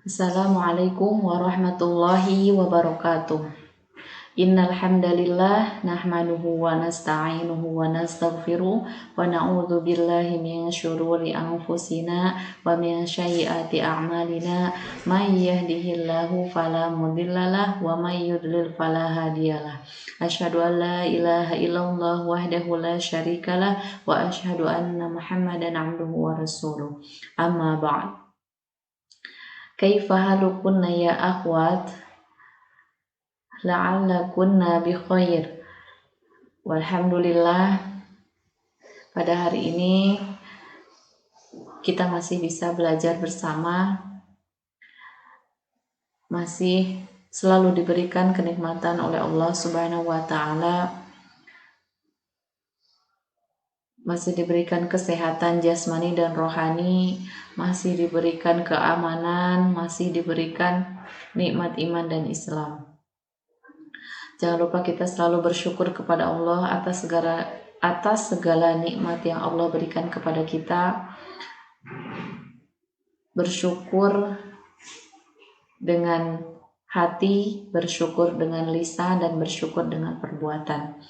Assalamualaikum warahmatullahi wabarakatuh. Innal hamdalillah nahmaduhu wa nasta'inuhu wa nastaghfiruh wa na'udzu billahi min syururi anfusina wa min sayyiati a'malina may yahdihillahu fala mudhillalah wa may yudlil fala hadiyalah. Asyhadu an la ilaha illallah wahdahu la syarikalah wa asyhadu anna Muhammadan 'abduhu wa rasuluh. Amma ba'd. Kaifa halukunna ya akhwat? La'allakunna bi khair. Walhamdulillah, pada hari ini kita masih bisa belajar bersama, masih selalu diberikan kenikmatan oleh Allah Subhanahu wa taala, masih diberikan kesehatan jasmani dan rohani, masih diberikan keamanan, masih diberikan nikmat iman dan Islam. Jangan lupa kita selalu bersyukur kepada Allah atas segala nikmat yang Allah berikan kepada kita. Bersyukur dengan hati, bersyukur dengan lisan, dan bersyukur dengan perbuatan.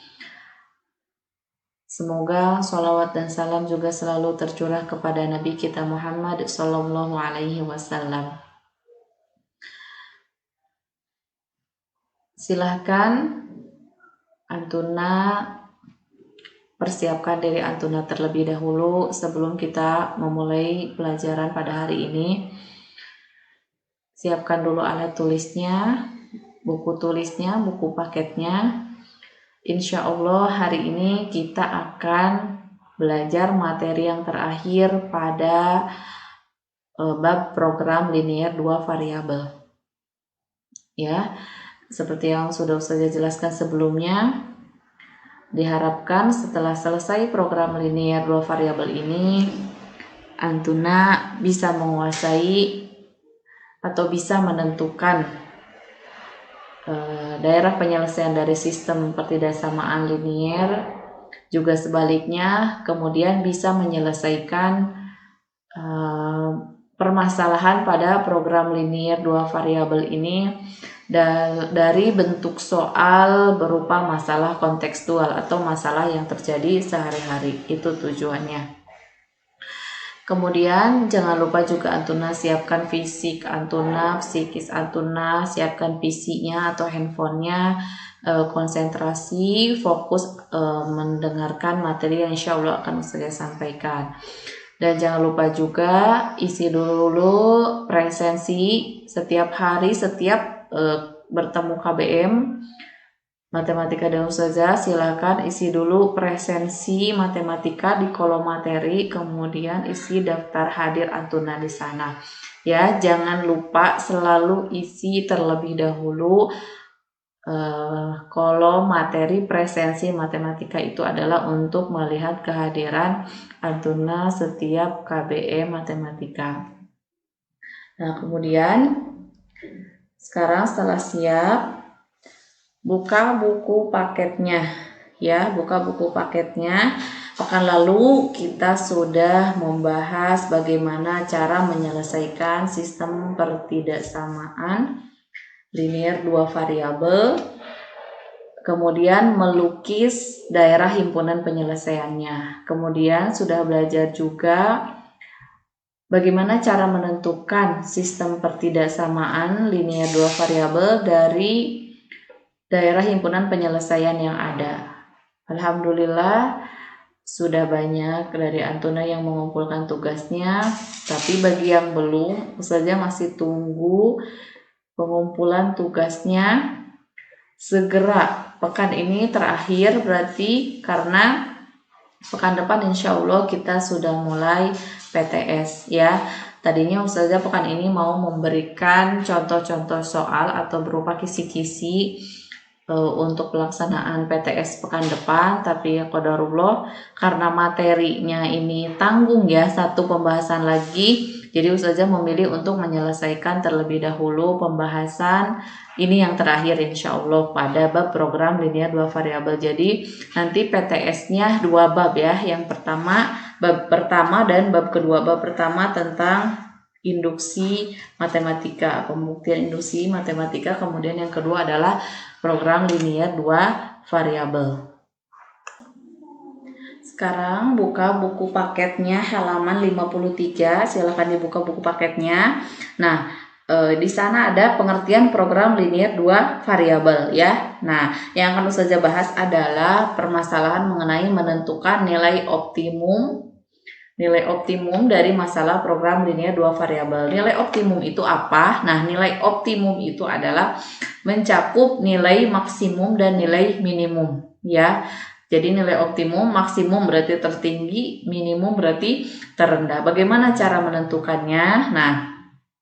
Semoga sholawat dan salam juga selalu tercurah kepada Nabi kita Muhammad Sallallahu Alaihi Wasallam. Silahkan Antuna persiapkan diri Antuna terlebih dahulu sebelum kita memulai pelajaran pada hari ini. Siapkan dulu alat tulisnya, buku tulisnya, buku paketnya. Insya Allah hari ini kita akan belajar materi yang terakhir pada bab program linear 2 variabel. Ya, seperti yang sudah saya jelaskan sebelumnya, diharapkan setelah selesai program linear 2 variabel ini, Antuna bisa menguasai atau bisa menentukan daerah penyelesaian dari sistem pertidaksamaan linier, juga sebaliknya kemudian bisa menyelesaikan permasalahan pada program linear 2 variabel ini dari bentuk soal berupa masalah kontekstual atau masalah yang terjadi sehari-hari. Itu tujuannya. Kemudian jangan lupa juga Antuna siapkan fisik Antuna, psikis Antuna, siapkan PC-nya atau handphonenya, konsentrasi, fokus mendengarkan materi yang insya Allah akan saya sampaikan. Dan jangan lupa juga isi dulu presensi setiap hari, setiap bertemu KBM Matematika dan Ustazah, silakan isi dulu presensi matematika di kolom materi, kemudian isi daftar hadir Antuna di sana. Ya, jangan lupa selalu isi terlebih dahulu kolom materi presensi matematika itu adalah untuk melihat kehadiran Antuna setiap KBM matematika. Nah, kemudian sekarang setelah siap, buka buku paketnya, ya, buka buku paketnya. Pekan lalu kita sudah membahas bagaimana cara menyelesaikan sistem pertidaksamaan linear 2 variabel, kemudian melukis daerah himpunan penyelesaiannya. Kemudian sudah belajar juga bagaimana cara menentukan sistem pertidaksamaan linear 2 variabel dari daerah himpunan penyelesaian yang ada. Alhamdulillah sudah banyak dari Antuna yang mengumpulkan tugasnya, tapi bagi yang belum, Ustazah masih tunggu pengumpulan tugasnya. Segera, pekan ini terakhir berarti karena pekan depan insya Allah kita sudah mulai PTS, ya. Tadinya Ustazah pekan ini mau memberikan contoh-contoh soal atau berupa kisi-kisi untuk pelaksanaan PTS pekan depan, tapi ya qadarullah karena materinya ini tanggung ya, satu pembahasan lagi, jadi Ustazah memilih untuk menyelesaikan terlebih dahulu pembahasan ini yang terakhir insya Allah pada bab program linear 2 variabel. Jadi nanti PTS-nya 2 bab ya, yang pertama bab pertama dan bab kedua. Bab pertama tentang induksi matematika, pembuktian induksi matematika. Kemudian yang kedua adalah program linear 2 variabel. Sekarang buka buku paketnya halaman 53, silahkan dibuka buku paketnya. Nah, di sana ada pengertian program linear 2 variabel ya. Nah, yang akan Ustazah bahas adalah permasalahan mengenai menentukan nilai optimum dari masalah program linear 2 variabel. Nilai optimum itu apa? Nah, nilai optimum itu adalah mencakup nilai maksimum dan nilai minimum ya. Jadi nilai optimum, maksimum berarti tertinggi, minimum berarti terendah. Bagaimana cara menentukannya? Nah,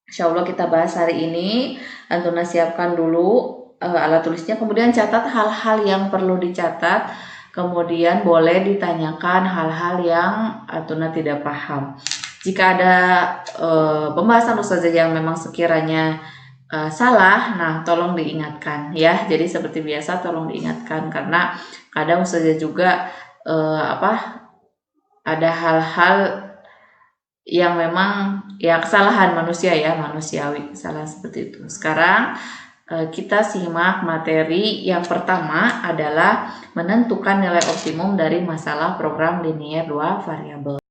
insya Allah kita bahas hari ini. Antuna siapkan dulu alat tulisnya, kemudian catat hal-hal yang perlu dicatat. Kemudian boleh ditanyakan hal-hal yang Antuna tidak paham. Jika ada pembahasan Ustazah yang memang sekiranya salah, nah tolong diingatkan ya. Jadi seperti biasa tolong diingatkan, karena kadang Ustazah juga ada hal-hal yang memang ya kesalahan manusia ya, manusiawi, kesalahan seperti itu. Sekarang kita simak materi yang pertama adalah menentukan nilai optimum dari masalah program linear 2 variabel.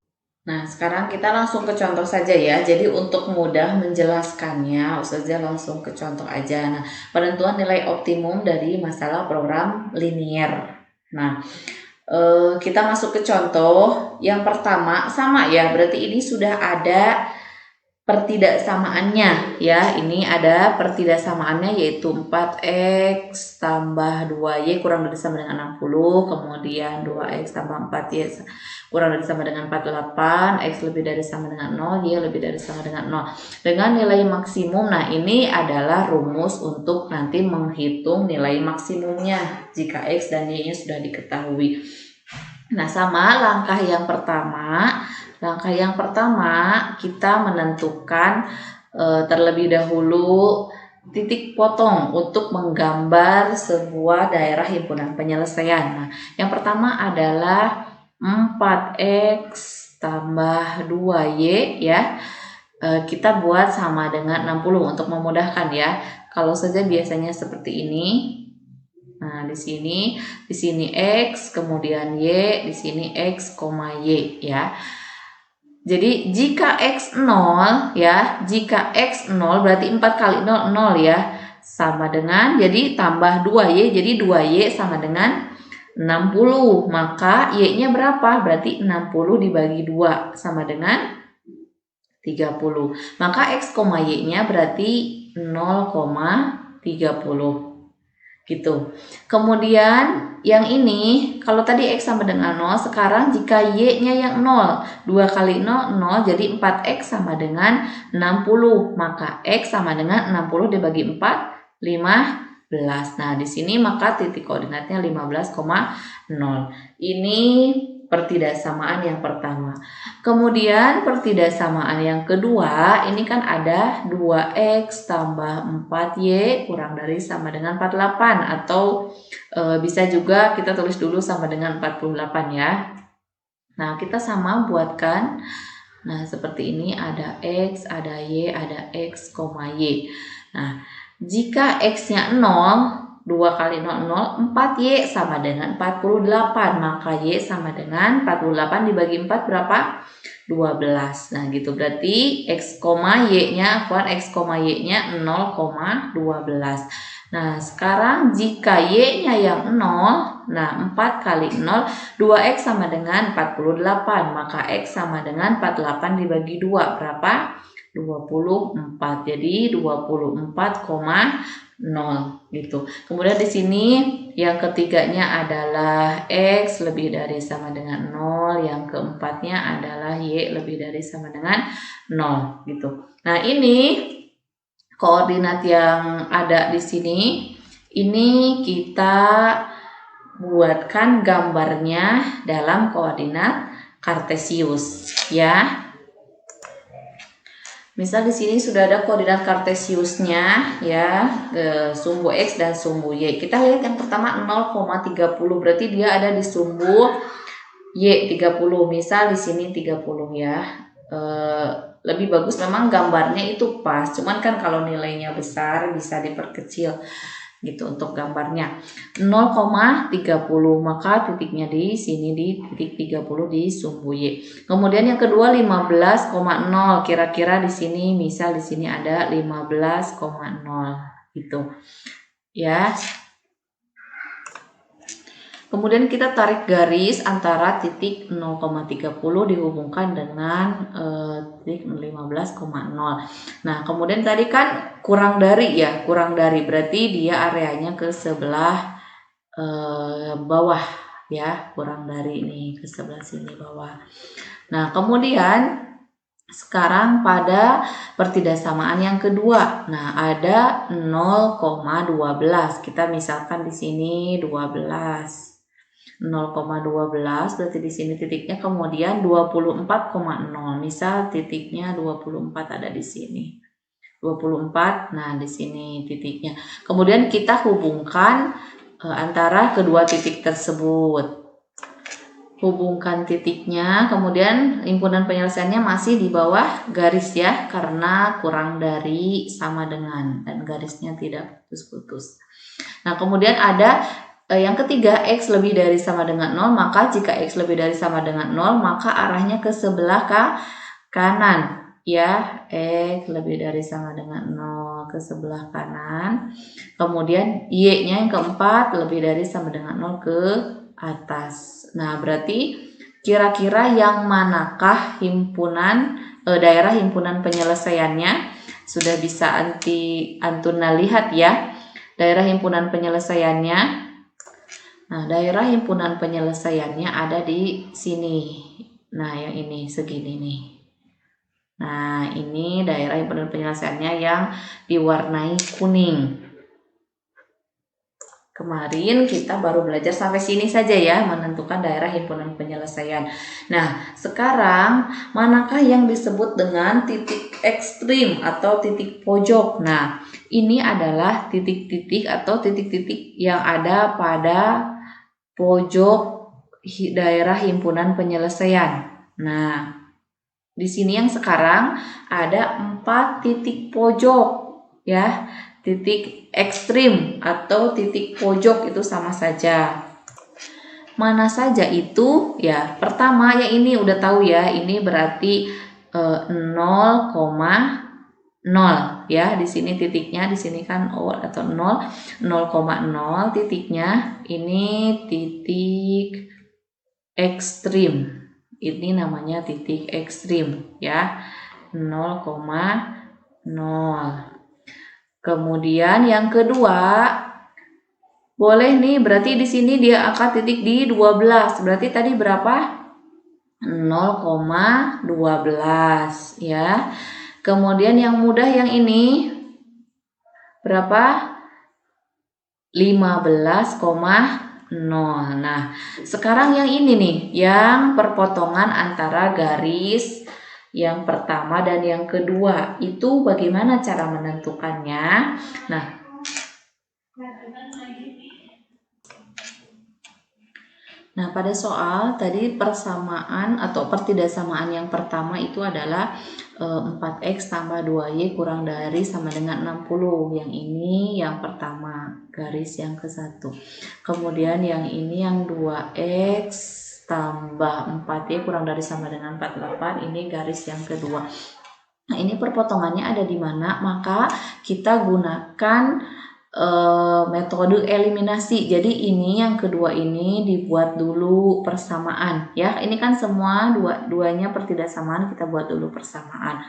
Nah, sekarang kita langsung ke contoh saja ya. Jadi untuk mudah menjelaskannya, Ustazah langsung ke contoh aja. Nah, penentuan nilai optimum dari masalah program linear. Nah, kita masuk ke contoh yang pertama, sama ya, berarti ini sudah ada pertidaksamaannya ya. Ini ada pertidaksamaannya, yaitu 4x tambah 2y kurang dari sama dengan 60, kemudian 2x tambah 4y kurang dari sama dengan 48, x lebih dari sama dengan 0, y lebih dari sama dengan 0 dengan nilai maksimum. Nah, ini adalah rumus untuk nanti menghitung nilai maksimumnya jika x dan y nya sudah diketahui. Nah, sama langkah yang pertama. Langkah yang pertama kita menentukan terlebih dahulu titik potong untuk menggambar sebuah daerah himpunan penyelesaian. Nah, yang pertama adalah 4x tambah 2y ya. Kita buat sama dengan 60 untuk memudahkan ya. Kalau saja biasanya seperti ini. Nah, di sini x, kemudian y, di sini x, y ya. Jadi jika x 0 ya, jika x 0 berarti 4 kali 0 0 ya, sama dengan, jadi tambah 2y, jadi 2y sama dengan 60. Maka y-nya berapa? Berarti 60 dibagi 2 sama dengan 30. Maka x, y-nya berarti 0,30 gitu. Kemudian yang ini, kalau tadi x sama dengan 0, sekarang jika y-nya yang 0, 2 kali 0, 0, jadi 4x sama dengan 60. Maka x sama dengan 60 dibagi 4, 15. Nah, di sini maka titik koordinatnya 15,0. Ini pertidaksamaan yang pertama. Kemudian pertidaksamaan yang kedua, ini kan ada 2x tambah 4y kurang dari sama dengan 48, atau bisa juga kita tulis dulu sama dengan 48 ya. Nah, kita sama buatkan. Nah, seperti ini, ada x, ada y, ada x, y. Nah, jika x-nya 0, 2 kali 0, 0, 4y sama dengan 48. Maka y sama dengan 48 dibagi 4 berapa? 12. Nah, gitu. Berarti x, y-nya, x, y-nya 0,12. Nah, sekarang jika y-nya yang 0, nah 4 kali 0, 2x sama dengan 48. Maka x sama dengan 48 dibagi 2 berapa? 24. Jadi 24,0 gitu. Kemudian di sini yang ketiganya adalah x lebih dari sama dengan 0, yang keempatnya adalah y lebih dari sama dengan 0 gitu. Nah, ini koordinat yang ada di sini, ini kita buatkan gambarnya dalam koordinat kartesius ya. Misal di sini sudah ada koordinat kartesiusnya ya, sumbu x dan sumbu y. Kita lihat yang pertama 0,30, berarti dia ada di sumbu y 30. Misal di sini 30 ya. lebih bagus memang gambarnya itu pas, cuman kan kalau nilainya besar bisa diperkecil gitu untuk gambarnya. 0,30 maka titiknya di sini di titik 30 di sumbu Y. Kemudian yang kedua 15,0, kira-kira di sini misal di sini ada 15,0 gitu ya. Kemudian kita tarik garis antara titik 0,30 dihubungkan dengan titik 15,0. Nah, kemudian tadi kan kurang dari ya, kurang dari berarti dia areanya ke sebelah bawah ya, kurang dari ini ke sebelah sini bawah. Nah, kemudian sekarang pada pertidaksamaan yang kedua. Nah, ada 0,12. Kita misalkan di sini 12. 0,12 berarti di sini titiknya, kemudian 24,0. Misal titiknya 24 ada di sini. 24, nah di sini titiknya. Kemudian kita hubungkan antara kedua titik tersebut. Hubungkan titiknya, kemudian himpunan penyelesaiannya masih di bawah garis ya, karena kurang dari sama dengan dan garisnya tidak putus-putus. Nah, kemudian ada yang ketiga, X lebih dari sama dengan 0, maka jika X lebih dari sama dengan 0, maka arahnya ke sebelah kanan. Ya, X lebih dari sama dengan 0 ke sebelah kanan. Kemudian Y-nya yang keempat lebih dari sama dengan 0 ke atas. Nah, berarti kira-kira yang manakah daerah himpunan penyelesaiannya? Sudah bisa Antuna lihat ya. Daerah himpunan penyelesaiannya. Nah, daerah himpunan penyelesaiannya ada di sini. Nah, yang ini segini nih. Nah, ini daerah himpunan penyelesaiannya yang diwarnai kuning. Kemarin kita baru belajar sampai sini saja ya, menentukan daerah himpunan penyelesaian. Nah, sekarang manakah yang disebut dengan titik ekstrim atau titik pojok? Nah, ini adalah titik-titik atau titik-titik yang ada pada pojok daerah himpunan penyelesaian. Nah, di sini yang sekarang ada 4 titik pojok ya. Titik ekstrim atau titik pojok itu sama saja. Mana saja itu? Ya, pertama yang ini udah tahu ya, ini berarti 0,0 ya. Di sini titiknya, di sini kan O atau 0, 0,0 titiknya. Ini titik ekstrim. Ini namanya titik ekstrim ya. 0,0. Kemudian yang kedua, boleh nih, berarti di sini dia angkat titik di 12. Berarti tadi berapa? 0,12 ya. Kemudian yang mudah yang ini berapa? 15,0. Nah, sekarang yang ini nih, yang perpotongan antara garis yang pertama dan yang kedua, itu bagaimana cara menentukannya? Nah, pada soal tadi persamaan atau pertidaksamaan yang pertama itu adalah 4X tambah 2Y kurang dari sama dengan 60. Yang ini yang pertama, garis yang ke-1. Kemudian yang ini yang 2X tambah 4Y kurang dari sama dengan 48, ini garis yang kedua. Nah, ini perpotongannya ada di mana? Maka kita gunakan metode eliminasi. Jadi ini yang kedua ini dibuat dulu persamaan ya. Ini kan semua duanya pertidaksamaan, kita buat dulu persamaan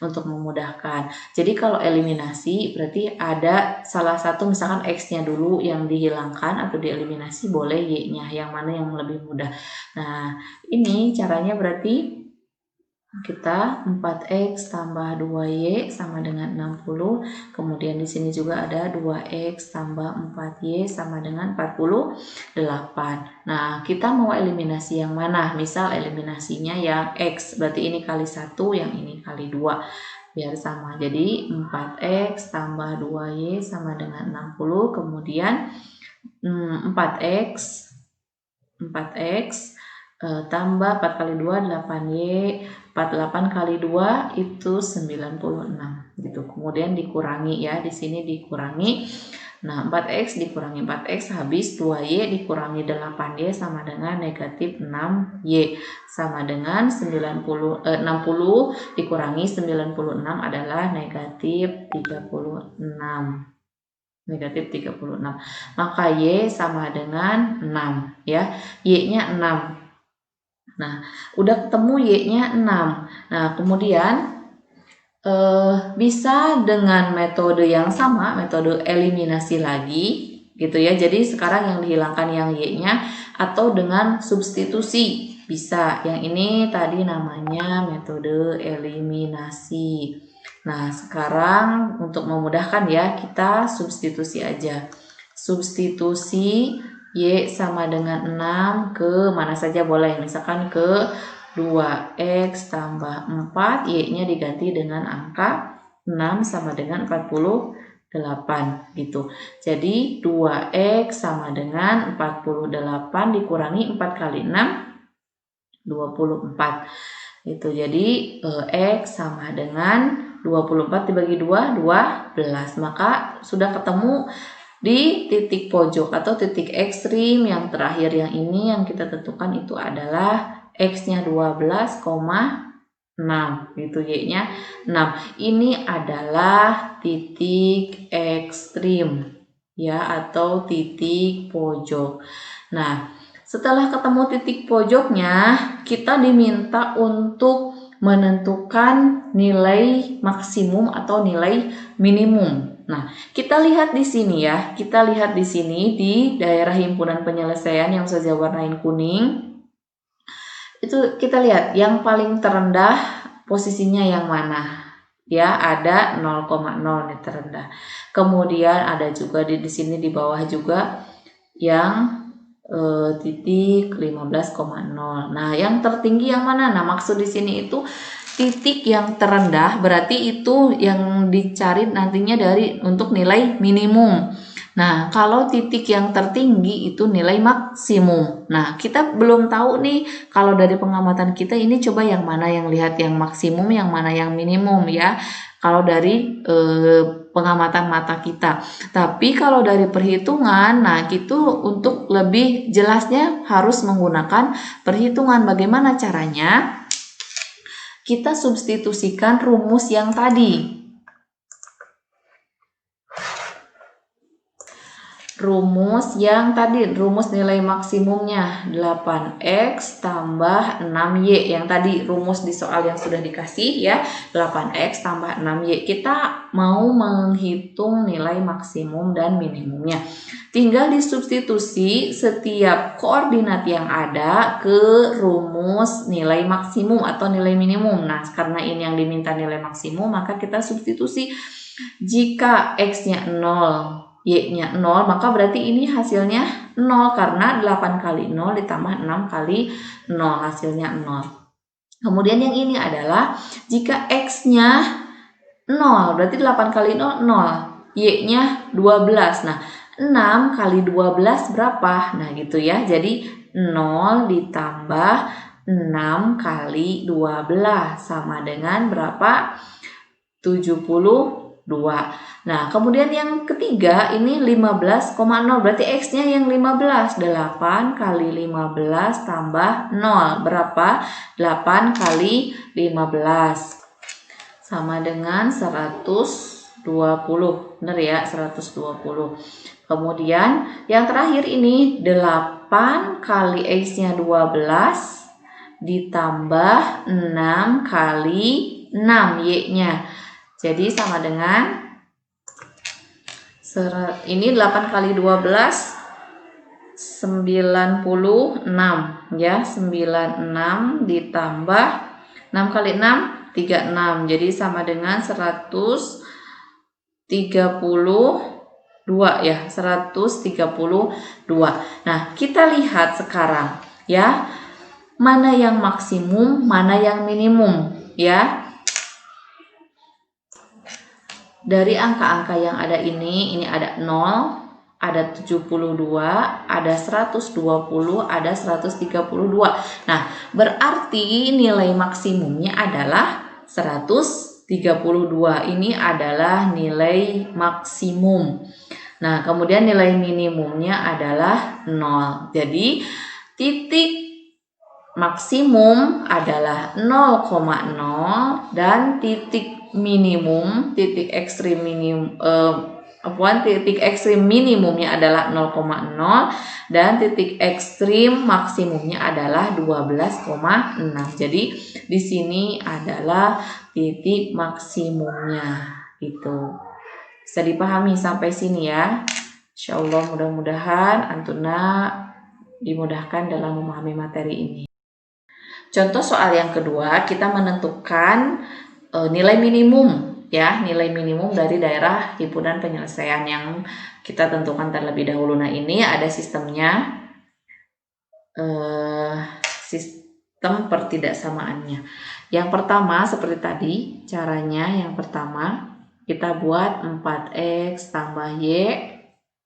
untuk memudahkan. Jadi kalau eliminasi berarti ada salah satu misalkan X-nya dulu yang dihilangkan atau dieliminasi, boleh Y-nya yang mana yang lebih mudah. Nah, ini caranya berarti kita 4X tambah 2Y sama dengan 60. Kemudian di sini juga ada 2X tambah 4Y sama dengan 48. Nah, kita mau eliminasi yang mana? Misal eliminasinya yang X, berarti ini kali 1, yang ini kali 2. Biar sama. Jadi 4X tambah 2Y sama dengan 60. Kemudian 4X tambah 4 kali 2 8Y, 48 kali 2 itu 96 gitu. Kemudian dikurangi ya, di sini dikurangi. Nah, 4X dikurangi 4X habis 2Y dikurangi 8Y sama dengan negatif 6Y sama dengan 60 dikurangi 96 adalah negatif 36. Negatif 36. Maka Y sama dengan 6 ya. Y-nya 6. Nah, udah ketemu Y-nya 6. Nah, kemudian bisa dengan metode yang sama, metode eliminasi lagi gitu ya. Jadi sekarang yang dihilangkan yang Y-nya atau dengan substitusi bisa. Yang ini tadi namanya metode eliminasi. Nah, sekarang untuk memudahkan ya, kita substitusi aja. Substitusi Y sama dengan 6 ke mana saja boleh, misalkan ke 2X tambah 4, Y-nya diganti dengan angka 6 sama dengan 48 gitu. Jadi 2X sama dengan 48 dikurangi 4 kali 6, 24. Itu jadi X sama dengan 24 dibagi 2, 12. Maka sudah ketemu di titik pojok atau titik ekstrim yang terakhir yang ini yang kita tentukan itu adalah X-nya 12,6 gitu, Y-nya 6. Ini adalah titik ekstrim ya atau titik pojok. Nah, setelah ketemu titik pojoknya, kita diminta untuk menentukan nilai maksimum atau nilai minimum. Nah, kita lihat di sini ya. Kita lihat di sini di daerah himpunan penyelesaian yang saya warnain kuning. Itu kita lihat yang paling terendah posisinya yang mana. Ya, ada 0,0 nih terendah. Kemudian ada juga di sini di bawah juga yang titik 15,0. Nah, yang tertinggi yang mana? Nah, maksud di sini itu titik yang terendah berarti itu yang dicari nantinya dari untuk nilai minimum. Nah, kalau titik yang tertinggi itu nilai maksimum. Nah, kita belum tahu nih kalau dari pengamatan kita ini coba yang mana yang lihat yang maksimum, yang mana yang minimum ya. Kalau dari pengamatan mata kita. Tapi kalau dari perhitungan, nah itu untuk lebih jelasnya harus menggunakan perhitungan. Bagaimana caranya? Kita substitusikan rumus yang tadi. Rumus yang tadi, rumus nilai maksimumnya 8X tambah 6Y. Yang tadi rumus di soal yang sudah dikasih ya, 8X tambah 6Y. Kita mau menghitung nilai maksimum dan minimumnya. Tinggal disubstitusi setiap koordinat yang ada ke rumus nilai maksimum atau nilai minimum. Nah, karena ini yang diminta nilai maksimum, maka kita substitusi. Jika X-nya 0, Y-nya 0, maka berarti ini hasilnya 0 karena 8 kali 0 ditambah 6 kali 0, hasilnya 0. Kemudian yang ini adalah jika X-nya 0, berarti 8 kali 0, 0. Y-nya 12. Nah, 6 kali 12 berapa? Nah, gitu ya. Jadi 0 ditambah 6 kali 12 sama dengan berapa? 72. Nah, kemudian yang ketiga ini 15,0 berarti X-nya yang 15. 8 kali 15 tambah 0 berapa? 8 kali 15 sama dengan 120. Benar ya, 120. Kemudian yang terakhir ini 8 kali X-nya 12 ditambah 6 kali 6 Y-nya. Jadi sama dengan ini 8 kali 12 96 ya, 96 ditambah 6 kali 6 36. Jadi sama dengan 132 ya, 132. Nah, kita lihat sekarang ya, mana yang maksimum, mana yang minimum ya. Dari angka-angka yang ada ini ada 0, ada 72, ada 120, ada 132. Nah, berarti nilai maksimumnya adalah 132. Ini adalah nilai maksimum. Nah, kemudian nilai minimumnya adalah 0. Jadi, titik maksimum adalah 0,0 dan titik minimum, titik ekstrim minimumnya adalah 0,0 dan titik ekstrim maksimumnya adalah 12,6. Jadi di sini adalah titik maksimumnya. Itu bisa dipahami sampai sini ya. Insyaallah mudah-mudahan Antuna dimudahkan dalam memahami materi ini. Contoh soal yang kedua, kita menentukan nilai minimum ya, nilai minimum dari daerah himpunan penyelesaian yang kita tentukan terlebih dahulu. Nah, ini ada sistemnya, sistem pertidaksamaannya. Yang pertama seperti tadi caranya, yang pertama kita buat 4x tambah y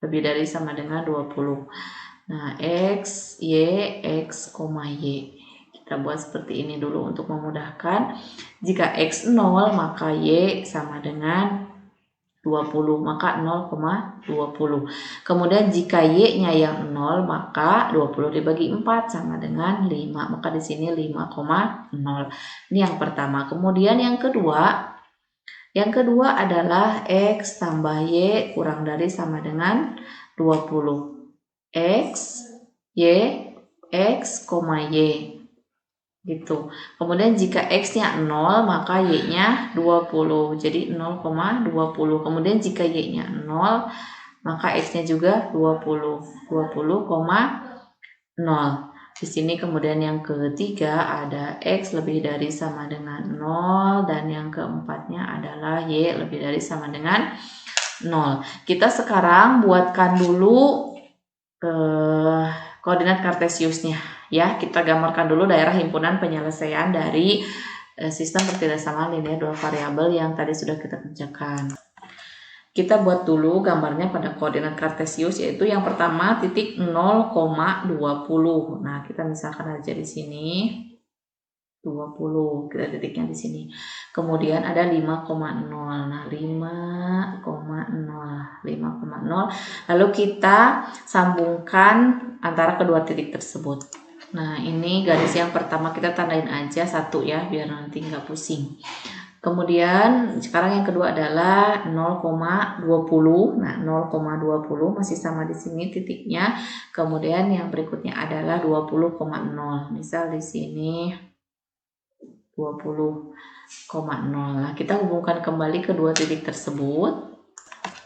lebih dari sama dengan 20. Nah, x, y, x, y. Kita buat seperti ini dulu untuk memudahkan. Jika x 0, maka y sama dengan 20, maka 0,20. Kemudian jika y-nya yang 0, maka 20 dibagi 4 sama dengan 5. Maka di sini 5,0. Ini yang pertama. Kemudian yang kedua adalah x tambah y kurang dari sama dengan 20. X, y, x, y. Gitu. Kemudian jika x-nya 0, maka y-nya 20. Jadi 0,20. Kemudian jika y-nya 0, maka x-nya juga 20. 20,0. Di sini kemudian yang ketiga ada x lebih dari sama dengan 0 dan yang keempatnya adalah y lebih dari sama dengan 0. Kita sekarang buatkan dulu koordinat kartesiusnya ya. Kita gambarkan dulu daerah himpunan penyelesaian dari sistem pertidaksamaan linear dua variabel yang tadi sudah kita kerjakan. Kita buat dulu gambarnya pada koordinat kartesius, yaitu yang pertama titik 0,20. Nah, kita misalkan aja di sini 20, kita titiknya di sini. Kemudian ada 5,0. Nah, 5,0. Lalu kita sambungkan antara kedua titik tersebut. Nah, ini garis yang pertama kita tandain aja 1 ya, biar nanti nggak pusing. Kemudian sekarang yang kedua adalah 0,20. Nah, 0,20 masih sama di sini titiknya. Kemudian yang berikutnya adalah 20,0. Misal di sini 20,0. Nah, kita hubungkan kembali kedua titik tersebut.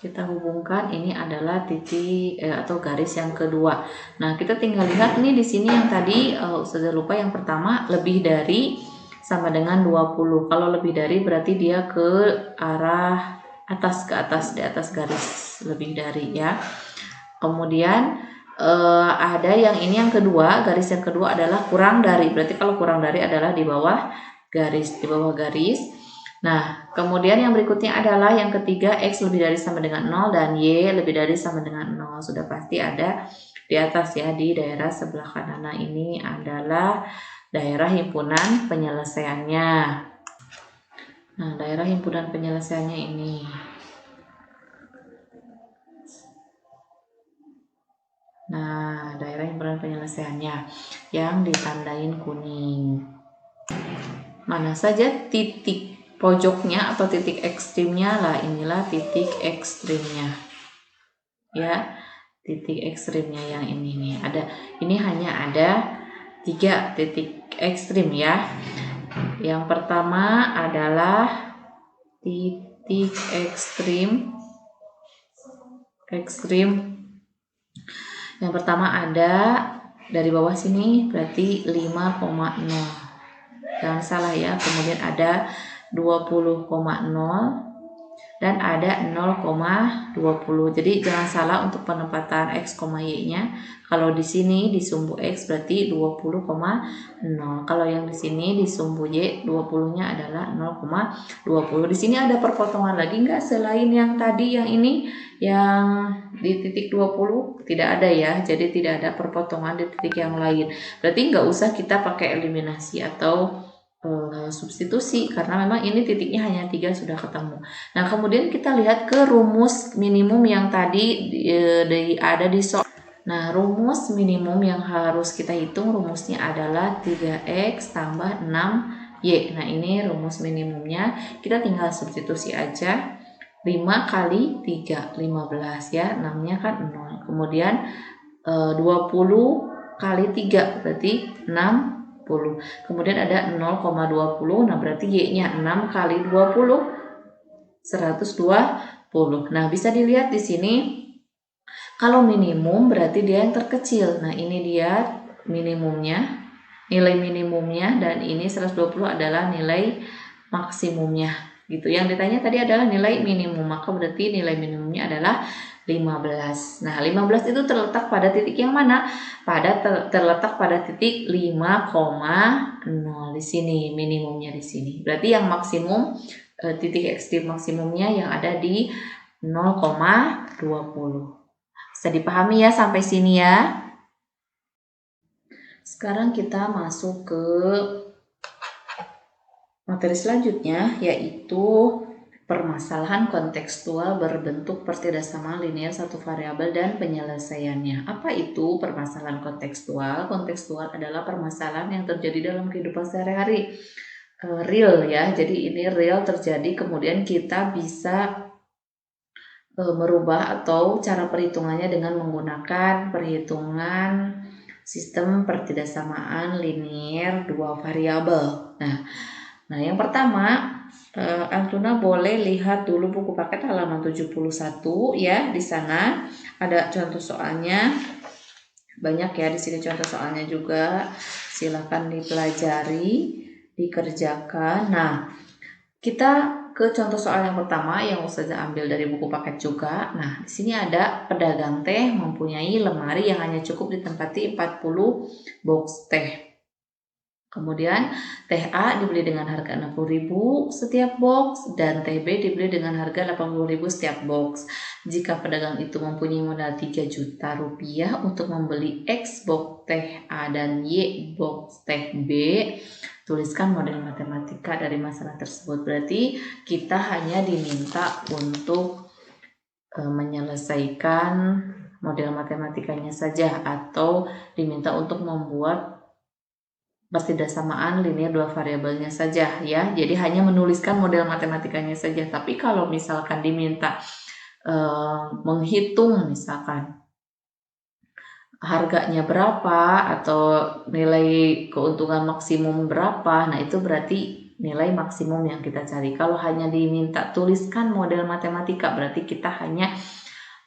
Kita hubungkan, ini adalah titik atau garis yang kedua. Nah, kita tinggal lihat nih di sini yang tadi sudah lupa, yang pertama lebih dari sama dengan 20. Kalau lebih dari berarti dia ke arah atas, di atas garis lebih dari ya. Kemudian ada yang ini yang kedua, garis yang kedua adalah kurang dari. Berarti kalau kurang dari adalah di bawah garis, Nah, kemudian yang berikutnya adalah yang ketiga, x lebih dari sama dengan 0 dan y lebih dari sama dengan 0. Sudah pasti ada di atas ya, di daerah sebelah kanan. Nah, ini adalah daerah himpunan penyelesaiannya. Nah, daerah himpunan penyelesaiannya ini. Nah, daerah himpunan penyelesaiannya yang ditandain kuning. Mana saja titik pojoknya atau titik ekstrimnya lah, inilah titik ekstrimnya. Ya, titik ekstrimnya yang ini nih. Ini hanya ada 3 titik ekstrim ya. Yang pertama adalah titik ekstrim. Yang pertama ada dari bawah sini berarti 5,0. Jangan salah ya. Kemudian ada 20,0 dan ada 0,20. Jadi jangan salah untuk penempatan X, Y-nya. Kalau di sini di sumbu X berarti 20,0. Kalau yang di sini di sumbu Y 20-nya adalah 0,20. Di sini ada perpotongan lagi nggak selain yang tadi yang ini yang di titik 20? Tidak ada ya. Jadi tidak ada perpotongan di titik yang lain. Berarti nggak usah kita pakai eliminasi atau substitusi karena memang ini titiknya hanya 3 sudah ketemu. Nah, kemudian kita lihat ke rumus minimum yang tadi ada di soal. Nah, rumus minimum yang harus kita hitung rumusnya adalah 3X tambah 6Y. Nah, ini rumus minimumnya. Kita tinggal substitusi aja. 5 kali 3, 15 ya. 6-nya kan 0. Kemudian 20 kali 3 berarti 60. Kemudian ada 0,20. Nah, berarti Y-nya 6 kali 20 120. Nah, bisa dilihat di sini kalau minimum berarti dia yang terkecil. Nah, ini dia minimumnya, nilai minimumnya, dan ini 120 adalah nilai maksimumnya. Gitu. Yang ditanya tadi adalah nilai minimum, maka berarti nilai minimumnya adalah 15. Nah, 15 itu terletak pada titik yang mana? Terletak pada titik 5,0 di sini, minimumnya di sini. Berarti yang maksimum titik ekstrim maksimumnya yang ada di 0,20. Bisa dipahami ya sampai sini ya. Sekarang kita masuk ke materi selanjutnya, yaitu permasalahan kontekstual berbentuk pertidaksamaan linear satu variabel dan penyelesaiannya. Apa itu permasalahan kontekstual? Kontekstual adalah permasalahan yang terjadi dalam kehidupan sehari-hari. Real ya, jadi ini real terjadi, kemudian kita bisa merubah atau cara perhitungannya dengan menggunakan perhitungan sistem pertidaksamaan linear dua variabel. Nah, yang pertama, Antuna boleh lihat dulu buku paket halaman 71 ya. Di sana ada contoh soalnya. Banyak ya di sini contoh soalnya juga. Silakan dipelajari, dikerjakan. Nah, kita ke contoh soal yang pertama yang Ustazah ambil dari buku paket juga. Nah, di sini ada pedagang teh mempunyai lemari yang hanya cukup ditempati 40 box teh. Kemudian teh A dibeli dengan harga 60.000 setiap box dan teh B dibeli dengan harga 80.000 setiap box. Jika pedagang itu mempunyai modal 3 juta rupiah untuk membeli X box teh A dan Y box teh B, tuliskan model matematika dari masalah tersebut. Berarti kita hanya diminta untuk menyelesaikan model matematikanya saja atau diminta untuk membuat pertidaksamaan linear dua variabelnya saja ya. Jadi hanya menuliskan model matematikanya saja. Tapi kalau misalkan diminta menghitung misalkan harganya berapa atau nilai keuntungan maksimum berapa, nah itu berarti nilai maksimum yang kita cari. Kalau hanya diminta tuliskan model matematika, berarti kita hanya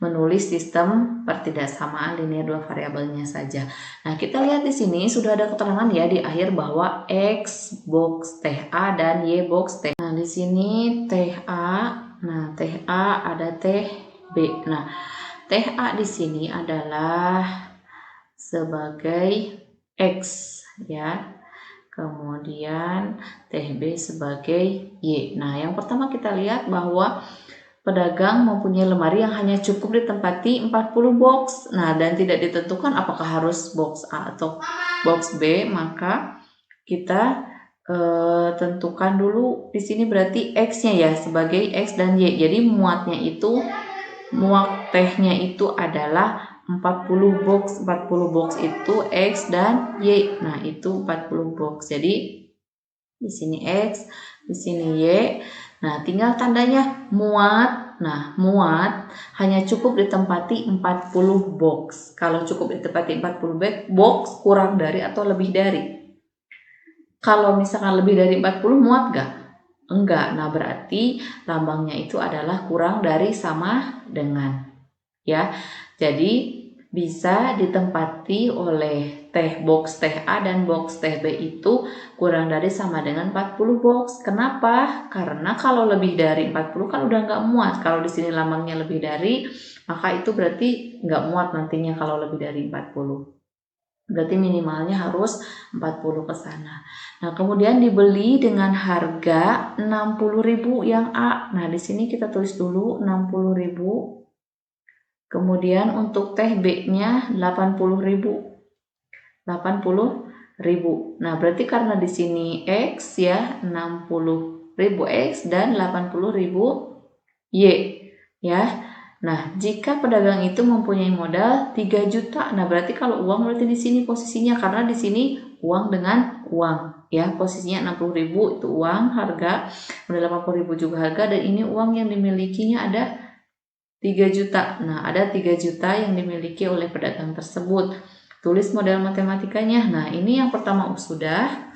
menulis sistem pertidaksamaan linear dua variabelnya saja. Nah, kita lihat di sini sudah ada keterangan ya di akhir bahwa X box teh A dan Y box teh. Nah, di sini teh A, nah teh A ada teh B. Nah, teh A di sini adalah sebagai X ya. Kemudian teh B sebagai Y. Nah, yang pertama kita lihat bahwa pedagang mempunyai lemari yang hanya cukup ditempati 40 box. Nah, dan tidak ditentukan apakah harus box A atau box B, maka kita tentukan dulu di sini berarti X-nya ya sebagai X dan Y. Jadi muat tehnya itu adalah 40 box. 40 box itu X dan Y. Nah, itu 40 box. Jadi di sini X, di sini Y. Nah, tinggal tandanya muat. Nah, muat hanya cukup ditempati 40 box. Kalau cukup ditempati 40 box, kurang dari atau lebih dari. Kalau misalkan lebih dari 40 muat gak? Enggak. Nah, berarti lambangnya itu adalah kurang dari sama dengan. Ya, jadi bisa ditempati oleh box teh A dan box teh B itu kurang dari sama dengan 40 box. Kenapa? Karena kalau lebih dari 40 kan udah nggak muat. Kalau di sini lambangnya lebih dari, maka itu berarti nggak muat nantinya kalau lebih dari 40. Berarti minimalnya harus 40 ke sana. Nah, kemudian dibeli dengan harga 60.000 yang A. Nah, di sini kita tulis dulu 60.000. Kemudian untuk teh B-nya 80.000. 80.000. Nah, berarti karena di sini X ya, 60.000 X dan 80.000 Y ya. Nah, jika pedagang itu mempunyai modal 3 juta, nah berarti kalau uang berarti di sini posisinya, karena di sini uang dengan uang ya, posisinya 60.000 itu uang harga, 80.000 juga harga, dan ini uang yang dimilikinya ada 3 juta. Nah, ada 3 juta yang dimiliki oleh pedagang tersebut. Tulis model matematikanya. Nah, ini yang pertama sudah.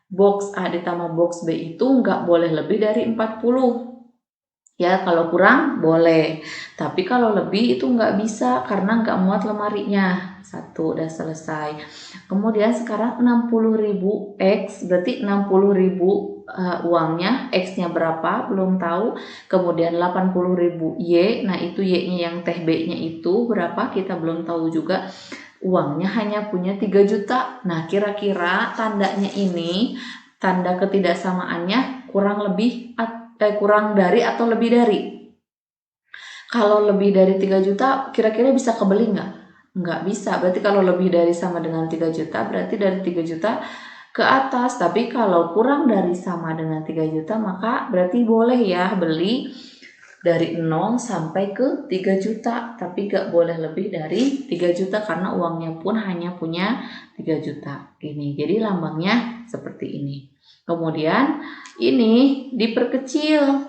Box A ditambah box B itu nggak boleh lebih dari 40. Ya, kalau kurang boleh, tapi kalau lebih itu nggak bisa karena nggak muat lemarinya. Satu, udah selesai. Kemudian sekarang 60.000 X, berarti 60.000 uangnya, X-nya berapa belum tahu. Kemudian 80.000 Y, nah itu Y-nya yang teh B-nya itu berapa kita belum tahu juga. Uangnya hanya punya 3 juta. Nah, kira-kira tandanya ini, tanda ketidaksamaannya kurang dari atau lebih dari. Kalau lebih dari 3 juta kira-kira bisa kebeli nggak? Nggak bisa. Berarti kalau lebih dari sama dengan 3 juta berarti dari 3 juta ke atas. Tapi kalau kurang dari sama dengan 3 juta maka berarti boleh ya beli dari 0 sampai ke 3 juta. Tapi nggak boleh lebih dari 3 juta karena uangnya pun hanya punya 3 juta. Gini. Jadi lambangnya seperti ini. Kemudian ini diperkecil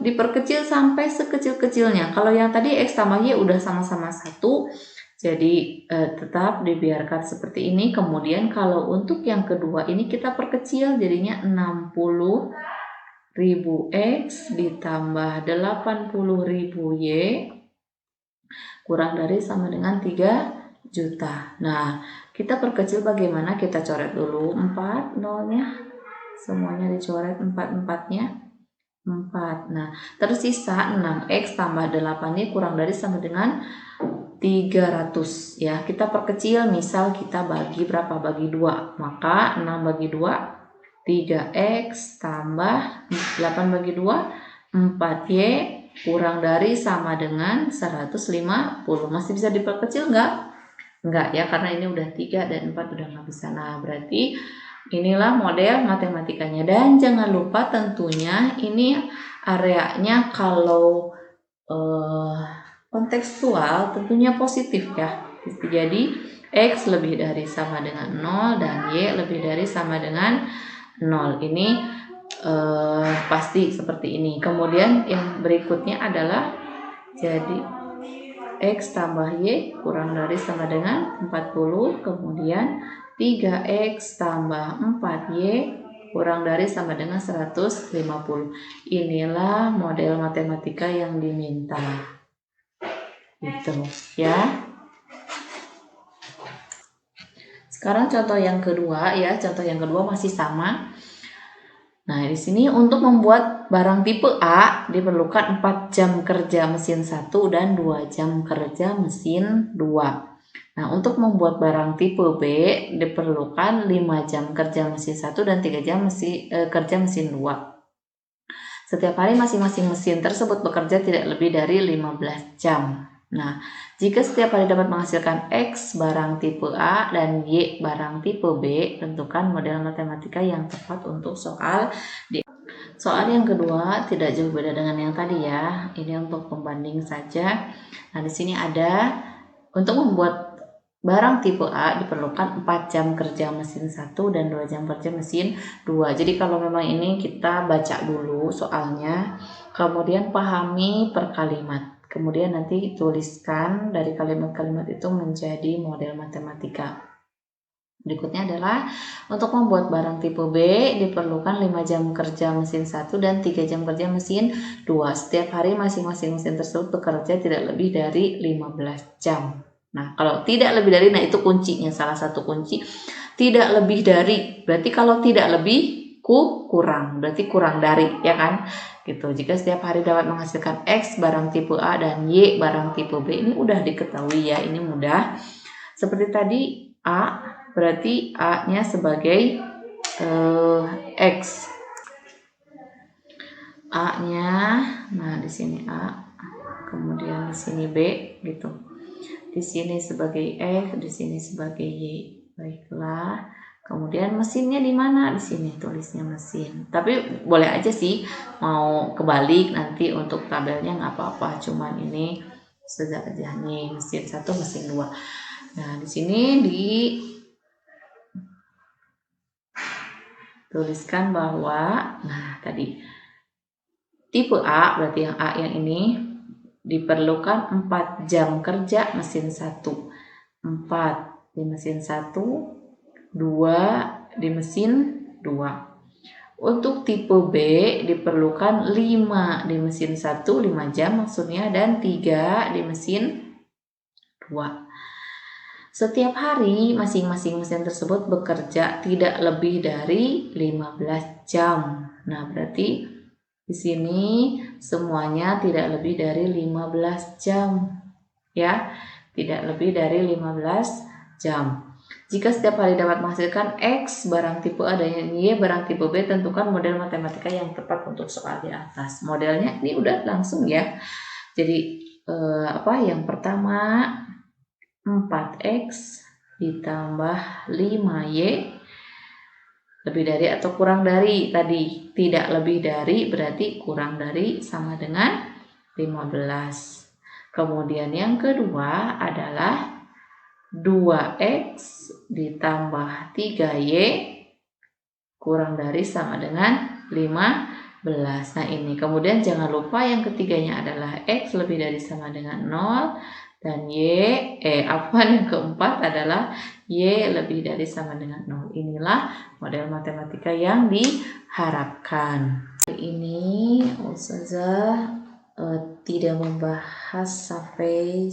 sampai sekecil-kecilnya. Kalau yang tadi X tambah Y udah sama-sama 1, jadi tetap dibiarkan seperti ini. Kemudian kalau untuk yang kedua ini kita perkecil, jadinya 60.000 X ditambah 80.000 Y kurang dari sama dengan 3 juta. Nah, kita perkecil bagaimana? Kita coret dulu 4 nolnya. Semuanya dicoret 4-4-nya 4. Nah, tersisa 6X tambah 8Y kurang dari sama dengan 300 ya. Kita perkecil, misal kita bagi berapa? Bagi 2. Maka 6 bagi 2 3X tambah 8 bagi 2 4Y kurang dari sama dengan 150. Masih bisa diperkecil enggak? Enggak ya, karena ini udah 3 dan 4 udah nggak bisa. Nah, berarti inilah model matematikanya. Dan jangan lupa tentunya ini areanya kalau kontekstual tentunya positif ya. Jadi X lebih dari sama dengan 0 dan Y lebih dari sama dengan 0. Ini pasti seperti ini. Kemudian yang berikutnya adalah jadi X tambah Y kurang dari sama dengan 40. Kemudian 3X tambah 4Y kurang dari sama dengan 150. Inilah model matematika yang diminta. Gitu ya. Sekarang contoh yang kedua ya. Contoh yang kedua masih sama. Nah, di sini untuk membuat barang tipe A diperlukan 4 jam kerja mesin 1 dan 2 jam kerja mesin 2. Nah, untuk membuat barang tipe B diperlukan 5 jam kerja mesin 1 dan 3 jam kerja mesin 2. Setiap hari masing-masing mesin tersebut bekerja tidak lebih dari 15 jam. Nah, jika setiap hari dapat menghasilkan X barang tipe A dan Y barang tipe B, tentukan model matematika yang tepat untuk soal di soal yang kedua tidak jauh beda dengan yang tadi ya. Ini untuk pembanding saja. Nah, di sini ada untuk membuat barang tipe A diperlukan 4 jam kerja mesin 1 dan 2 jam kerja mesin 2. Jadi kalau memang ini kita baca dulu soalnya, kemudian pahami per kalimat. Kemudian nanti tuliskan dari kalimat-kalimat itu menjadi model matematika. Berikutnya adalah untuk membuat barang tipe B diperlukan 5 jam kerja mesin 1 dan 3 jam kerja mesin 2. Setiap hari masing-masing mesin tersebut bekerja tidak lebih dari 15 jam. Nah, kalau tidak lebih dari, nah itu kuncinya, salah satu kunci. Tidak lebih dari, berarti kalau tidak lebih kurang, berarti kurang dari, ya kan? Gitu. Jika setiap hari dapat menghasilkan X barang tipe A dan Y barang tipe B, ini udah diketahui ya, ini mudah. Seperti tadi A, berarti A-nya sebagai X. A-nya, nah di sini A, kemudian di sini B, gitu. Di sini sebagai X, di sini sebagai Y. Baiklah. Kemudian mesinnya di mana? Di sini tulisnya mesin. Tapi boleh aja sih mau kebalik nanti untuk tabelnya nggak apa-apa. Cuman ini saja nih mesin 1, mesin 2. Nah di sini dituliskan bahwa, nah tadi tipe A, berarti yang A yang ini diperlukan 4 jam kerja mesin 1. 4 di mesin 1, 2 di mesin 2. Untuk tipe B diperlukan 5 di mesin 1, 5 jam maksudnya, dan 3 di mesin 2. Setiap hari masing-masing mesin tersebut bekerja tidak lebih dari 15 jam. Nah, berarti di sini semuanya tidak lebih dari 15 jam. Ya, tidak lebih dari 15 jam. Jika setiap hari dapat menghasilkan X barang tipe A dan Y barang tipe B, tentukan model matematika yang tepat untuk soal di atas. Modelnya ini udah langsung ya. Jadi yang pertama 4X ditambah 5Y lebih dari atau kurang dari, tadi tidak lebih dari berarti kurang dari sama dengan 15. Kemudian yang kedua adalah 2X ditambah 3Y kurang dari sama dengan 15. Nah ini, kemudian jangan lupa yang ketiganya adalah X lebih dari sama dengan 0 dan yang keempat adalah Y lebih dari sama dengan 0. Inilah model matematika yang diharapkan. Ini Ustazah tidak membahas sampai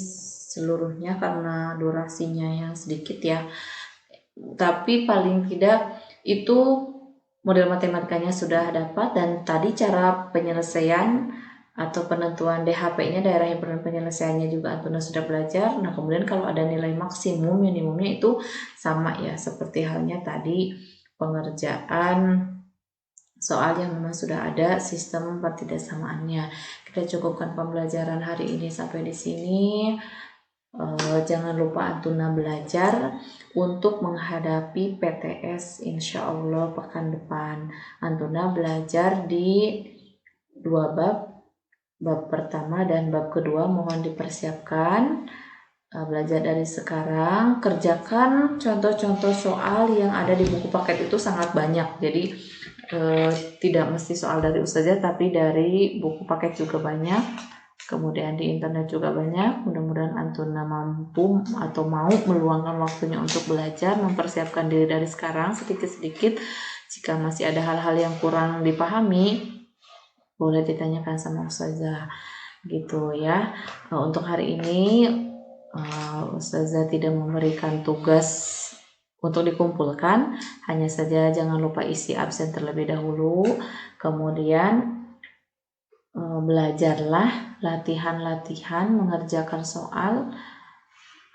seluruhnya karena durasinya yang sedikit ya. Tapi paling tidak itu model matematikanya sudah dapat, dan tadi cara penyelesaian atau penentuan DHP-nya, daerah himpunan penyelesaiannya juga Antuna sudah belajar. Nah, kemudian kalau ada nilai maksimum, minimumnya itu sama ya, seperti halnya tadi pengerjaan soal yang memang sudah ada sistem pertidakssamaannya. Kita cukupkan pembelajaran hari ini sampai di sini. Jangan lupa Antuna belajar untuk menghadapi PTS insya Allah pekan depan. Antuna belajar di 2 bab pertama dan bab kedua mohon dipersiapkan. Belajar dari sekarang, kerjakan contoh-contoh soal yang ada di buku paket itu sangat banyak. Jadi tidak mesti soal dari Ustazah, tapi dari buku paket juga banyak. Kemudian di internet juga banyak. Mudah-mudahan Antuna mampu atau mau meluangkan waktunya untuk belajar, mempersiapkan diri dari sekarang sedikit-sedikit. Jika masih ada hal-hal yang kurang dipahami, boleh ditanyakan sama Ustazah gitu ya. Untuk hari ini Ustazah tidak memberikan tugas untuk dikumpulkan, hanya saja jangan lupa isi absen terlebih dahulu. Kemudian belajarlah latihan-latihan mengerjakan soal.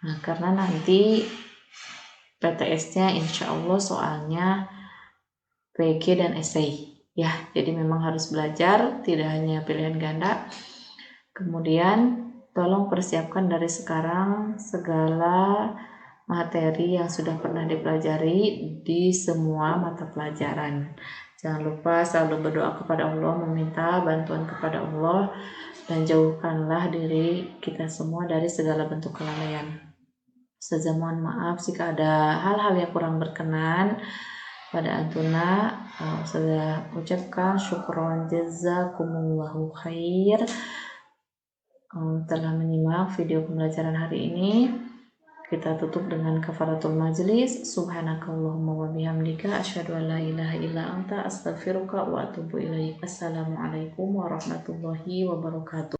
Nah, karena nanti PTS-nya insya Allah soalnya PG dan esai ya, jadi memang harus belajar, tidak hanya pilihan ganda. Kemudian tolong persiapkan dari sekarang segala materi yang sudah pernah dipelajari di semua mata pelajaran. Jangan lupa selalu berdoa kepada Allah, meminta bantuan kepada Allah, dan jauhkanlah diri kita semua dari segala bentuk kelalaian. Ustazah mohon maaf jika ada hal-hal yang kurang berkenan pada Antuna. Ustazah ucapkan syukron jazakumullahu khair telah menyimak video pembelajaran hari ini. Kita tutup dengan kafaratul majlis. Subhanakallahumma wa bihamdika asyhadu an la ilaha illa anta astaghfiruka wa atubu ilaik. Assalamualaikum warahmatullahi wabarakatuh.